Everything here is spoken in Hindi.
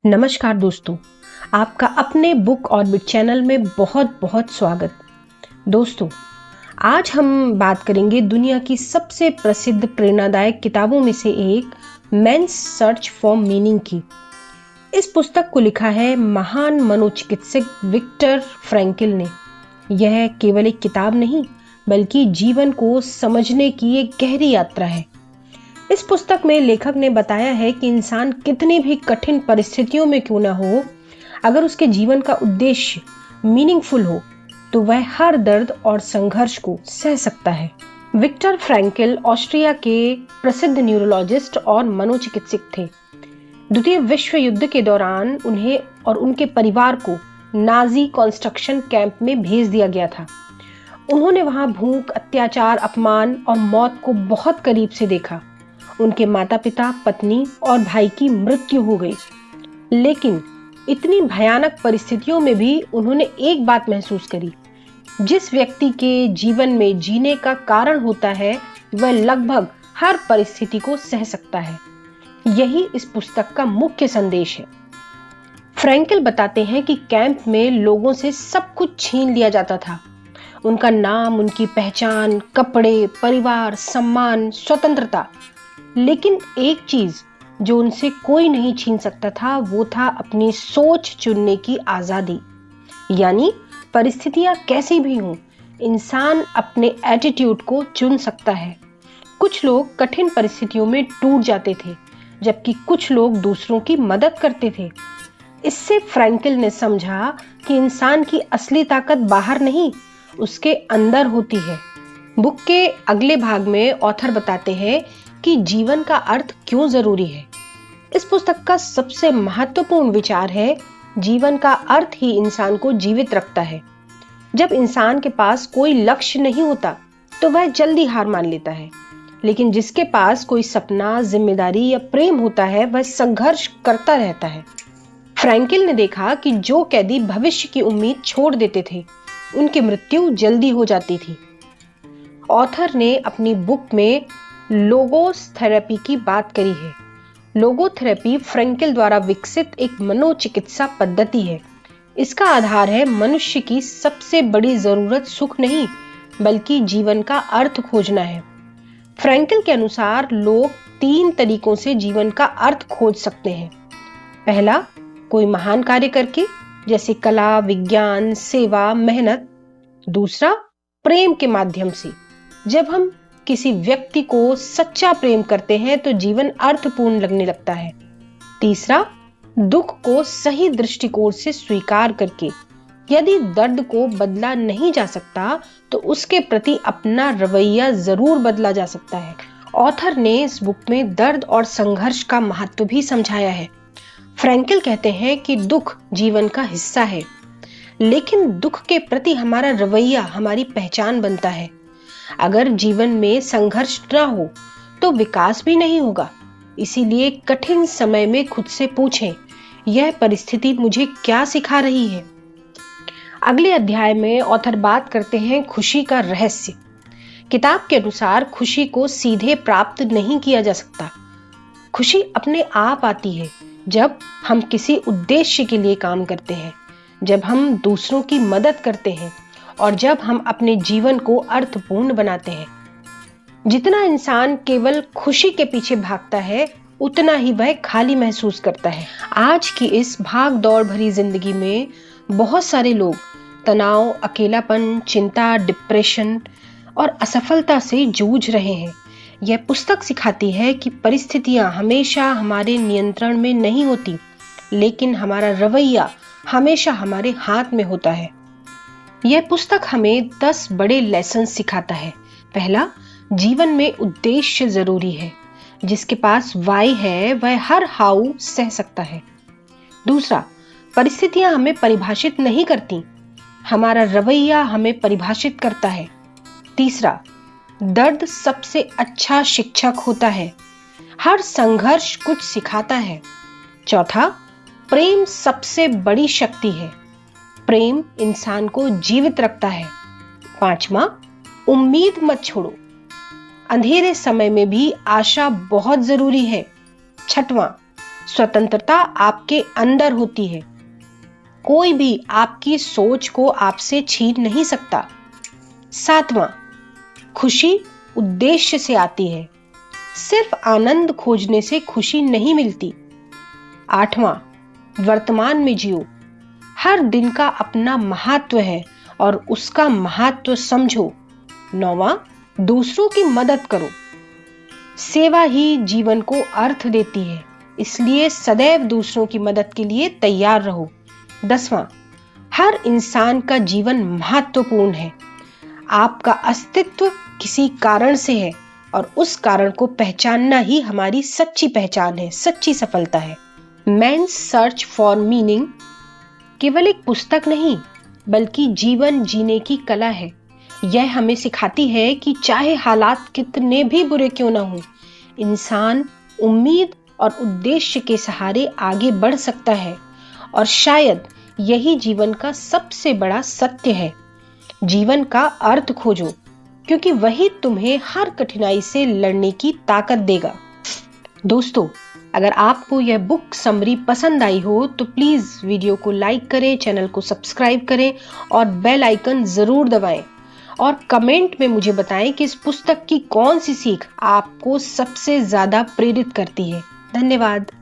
नमस्कार दोस्तों, आपका अपने बुक ऑर्बिट चैनल में बहुत बहुत स्वागत। दोस्तों, आज हम बात करेंगे दुनिया की सबसे प्रसिद्ध प्रेरणादायक किताबों में से एक मेंस सर्च फॉर मीनिंग की। इस पुस्तक को लिखा है महान मनोचिकित्सक विक्टर फ्रैंकल ने। यह केवल एक किताब नहीं बल्कि जीवन को समझने की एक गहरी यात्रा है। इस पुस्तक में लेखक ने बताया है कि इंसान कितनी भी कठिन परिस्थितियों में क्यों ना हो, अगर उसके जीवन का उद्देश्य मीनिंगफुल हो तो वह हर दर्द और संघर्ष को सह सकता है। विक्टर फ्रैंकल ऑस्ट्रिया के प्रसिद्ध न्यूरोलॉजिस्ट और मनोचिकित्सक थे। द्वितीय विश्व युद्ध के दौरान उन्हें और उनके परिवार को नाजी कॉन्स्ट्रक्शन कैंप में भेज दिया गया था। उन्होंने वहां भूख, अत्याचार, अपमान और मौत को बहुत करीब से देखा। उनके माता पिता, पत्नी और भाई की मृत्यु हो गई। लेकिन इतनी भयानक परिस्थितियों में भी उन्होंने एक बात महसूस करी, जिस व्यक्ति के जीवन में जीने का कारण होता है वह लगभग हर परिस्थिति को सह सकता है। यही इस पुस्तक का मुख्य संदेश है। फ्रैंकल बताते हैं कि कैंप में लोगों से सब कुछ छीन लिया जाता था। उनका नाम, उनकी पहचान, कपड़े, परिवार, सम्मान, स्वतंत्रता। लेकिन एक चीज जो उनसे कोई नहीं छीन सकता था वो था अपनी सोच चुनने की आजादी। यानी परिस्थितियां कैसी भी हों, इंसान अपने एटीट्यूड को चुन सकता है। कुछ लोग कठिन परिस्थितियों में टूट जाते थे, जबकि कुछ लोग दूसरों की मदद करते थे। इससे फ्रैंकल ने समझा कि इंसान की असली ताकत बाहर नहीं, उसके अंदर होती है। बुक के अगले भाग में ऑथर बताते हैं कि जीवन का अर्थ क्यों जरूरी है। इस पुस्तक का सबसे महत्वपूर्ण विचार है, जीवन का अर्थ ही इंसान को जीवित रखता है। जब इंसान के पास कोई लक्ष्य नहीं होता तो वह जल्दी हार मान लेता है, लेकिन जिसके पास कोई सपना, जिम्मेदारी या प्रेम होता है वह संघर्ष करता रहता है। फ्रैंकल ने देखा कि जो कैदी भविष्य की उम्मीद छोड़ देते थे उनकी मृत्यु जल्दी हो जाती थी। ऑथर ने अपनी बुक में लोगोस थेरेपी की बात करी है। लोगोथेरेपी फ्रैंकल द्वारा विकसित एक मनोचिकित्सा पद्धति है। इसका आधार है मनुष्य की सबसे बड़ी जरूरत सुख नहीं बल्कि जीवन का अर्थ खोजना है। फ्रैंकल के अनुसार लोग 3 तरीकों से जीवन का अर्थ खोज सकते हैं। पहला, कोई महान कार्य करके, जैसे कला, विज्ञान, सेवा, मेहनत। दूसरा, प्रेम के माध्यम से, जब हम किसी व्यक्ति को सच्चा प्रेम करते हैं तो जीवन अर्थपूर्ण लगने लगता है। तीसरा, दुख को सही दृष्टिकोण से स्वीकार करके, यदि दर्द को बदला नहीं जा सकता तो उसके प्रति अपना रवैया जरूर बदला जा सकता है। ऑथर ने इस बुक में दर्द और संघर्ष का महत्व भी समझाया है। फ्रैंकल कहते हैं कि दुख जीवन का हिस्सा है, लेकिन दुख के प्रति हमारा रवैया हमारी पहचान बनता है। अगर जीवन में संघर्ष न हो तो विकास भी नहीं होगा। इसीलिए कठिन समय में खुद से पूछें, यह परिस्थिति मुझे क्या सिखा रही है। अगले अध्याय में ऑथर बात करते हैं खुशी का रहस्य। किताब के अनुसार खुशी को सीधे प्राप्त नहीं किया जा सकता। खुशी अपने आप आती है जब हम किसी उद्देश्य के लिए काम करते हैं, जब हम दूसरों की मदद करते हैं और जब हम अपने जीवन को अर्थपूर्ण बनाते हैं। जितना इंसान केवल खुशी के पीछे भागता है उतना ही वह खाली महसूस करता है। आज की इस भाग दौड़ भरी जिंदगी में बहुत सारे लोग तनाव, अकेलापन, चिंता, डिप्रेशन और असफलता से जूझ रहे हैं। यह पुस्तक सिखाती है कि परिस्थितियां हमेशा हमारे नियंत्रण में नहीं होती, लेकिन हमारा रवैया हमेशा हमारे हाथ में होता है। यह पुस्तक हमें 10 बड़े लेसन सिखाता है। पहला, जीवन में उद्देश्य जरूरी है। जिसके पास वाई है वह हर हाउ सह सकता है। दूसरा, परिस्थितियां हमें परिभाषित नहीं करती, हमारा रवैया हमें परिभाषित करता है। तीसरा, दर्द सबसे अच्छा शिक्षक होता है, हर संघर्ष कुछ सिखाता है। चौथा, प्रेम सबसे बड़ी शक्ति है, प्रेम इंसान को जीवित रखता है। 5वां, उम्मीद मत छोड़ो, अंधेरे समय में भी आशा बहुत जरूरी है। 6वां, स्वतंत्रता आपके अंदर होती है। कोई भी आपकी सोच को आपसे छीन नहीं सकता। 7वां, खुशी उद्देश्य से आती है। सिर्फ आनंद खोजने से खुशी नहीं मिलती। 8वां, वर्तमान में जियो। हर दिन का अपना महत्व है और उसका महत्व समझो। 9वां, दूसरों की मदद करो। सेवा ही जीवन को अर्थ देती है, इसलिए सदैव दूसरों की मदद के लिए तैयार रहो। 10वां, हर इंसान का जीवन महत्वपूर्ण है। आपका अस्तित्व किसी कारण से है और उस कारण को पहचानना ही हमारी सच्ची पहचान है, सच्ची सफलता है। मैन्स सर्च फॉर मीनिंग केवल एक पुस्तक नहीं, बल्कि जीवन जीने की कला है। यह हमें सिखाती है कि चाहे हालात कितने भी बुरे क्यों ना हो, इंसान उम्मीद और उद्देश्य के सहारे आगे बढ़ सकता है। और शायद यही जीवन का सबसे बड़ा सत्य है। जीवन का अर्थ खोजो, क्योंकि वही तुम्हें हर कठिनाई से लड़ने की ताकत देगा। दोस्तों, अगर आपको यह बुक समरी पसंद आई हो तो प्लीज वीडियो को लाइक करें, चैनल को सब्सक्राइब करें और बेल आइकन जरूर दबाएं। और कमेंट में मुझे बताएं कि इस पुस्तक की कौन सी सीख आपको सबसे ज्यादा प्रेरित करती है। धन्यवाद।